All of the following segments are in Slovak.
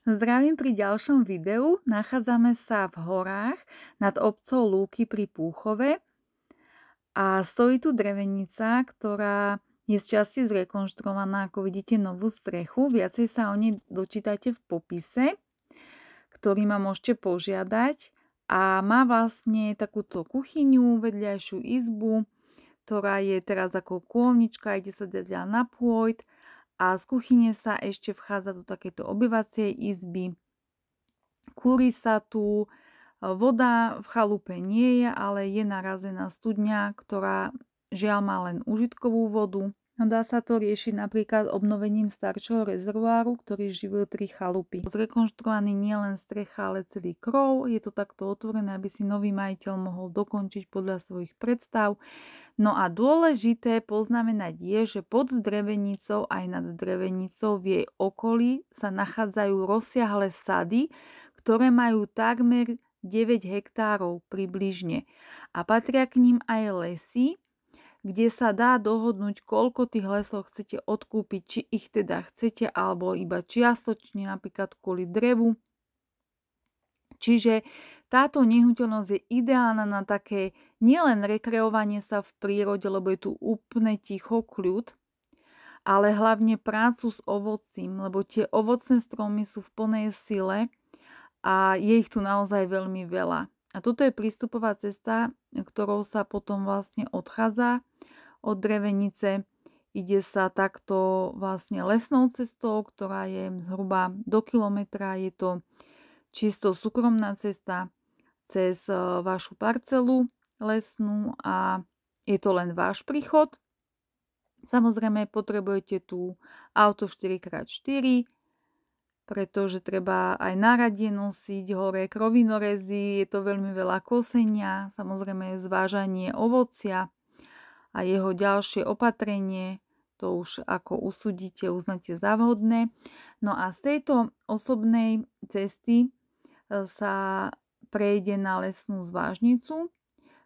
Zdravím pri ďalšom videu. Nachádzame sa v horách nad obcou Lúky pri Púchove a stojí tu drevenica, ktorá je z časti zrekonštruovaná, ako vidíte, novú strechu. Viacej sa o nej dočítate v popise, ktorý ma môžete požiadať. A má vlastne takúto kuchyňu, vedľajšiu izbu, ktorá je teraz ako kôlnička, ide sa dať na pôjď. A z kuchyne sa ešte vchádza do takejto obyvacej izby. Kúri sa tu, voda v chalupe nie je, ale je narazená studňa, ktorá žiaľ má len užitkovú vodu. No dá sa to riešiť napríklad obnovením staršieho rezervoáru, ktorý živil 3 chalupy. Zrekonštruovaný nie len strecha, ale celý krov. Je to takto otvorené, aby si nový majiteľ mohol dokončiť podľa svojich predstav. No a dôležité poznamenať je, že pod drevenicou aj nad drevenicou v jej okolí sa nachádzajú rozsiahle sady, ktoré majú takmer 9 hektárov približne. A patria k ním aj lesy, kde sa dá dohodnúť, koľko tých lesov chcete odkúpiť, či ich teda chcete, alebo iba čiastočne, napríklad kvôli drevu. Čiže táto nehnuteľnosť je ideálna na také nielen rekreovanie sa v prírode, lebo je tu úplne ticho, kľud, ale hlavne prácu s ovocím, lebo tie ovocné stromy sú v plnej sile a je ich tu naozaj veľmi veľa. A toto je prístupová cesta, ktorou sa potom vlastne odchádza od drevenice. Ide sa takto vlastne lesnou cestou, ktorá je zhruba do kilometra. Je to čisto súkromná cesta cez vašu parcelu lesnú a je to len váš príchod. Samozrejme potrebujete tu auto 4x4, pretože treba aj na radie nosiť hore krovinorezy, je to veľmi veľa kosenia, samozrejme zvážanie ovocia a jeho ďalšie opatrenie, to už ako usúdite, uznáte za vhodné. No a z tejto osobnej cesty sa prejde na lesnú zvážnicu,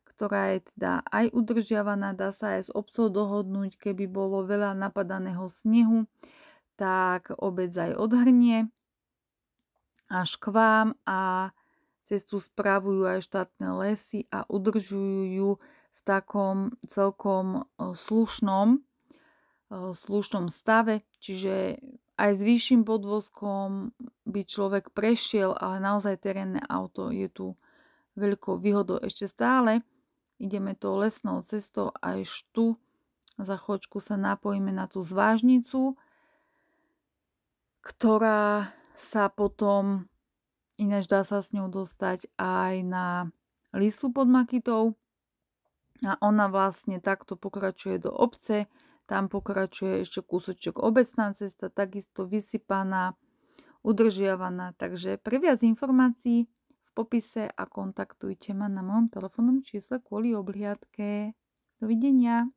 ktorá je teda aj udržiavaná, dá sa aj s obcou dohodnúť, keby bolo veľa napadaného snehu, tak obec aj odhrnie až k vám a cestu spravujú aj štátne lesy a udržujú ju v takom celkom slušnom stave, čiže aj s vyšším podvozkom by človek prešiel, ale naozaj terénne auto je tu veľkou výhodou. Ešte stále ideme tou lesnou cestou a až tu za chvíľočku sa napojíme na tú zvážnicu, ktorá sa potom, ináč dá sa s ňou dostať aj na Lisu pod Makytou a ona vlastne takto pokračuje do obce. Tam pokračuje ešte kúsoček obecná cesta, takisto vysypaná, udržiavaná. Takže pre viac informácií v popise a kontaktujte ma na mojom telefónnom čísle kvôli obhliadke. Dovidenia.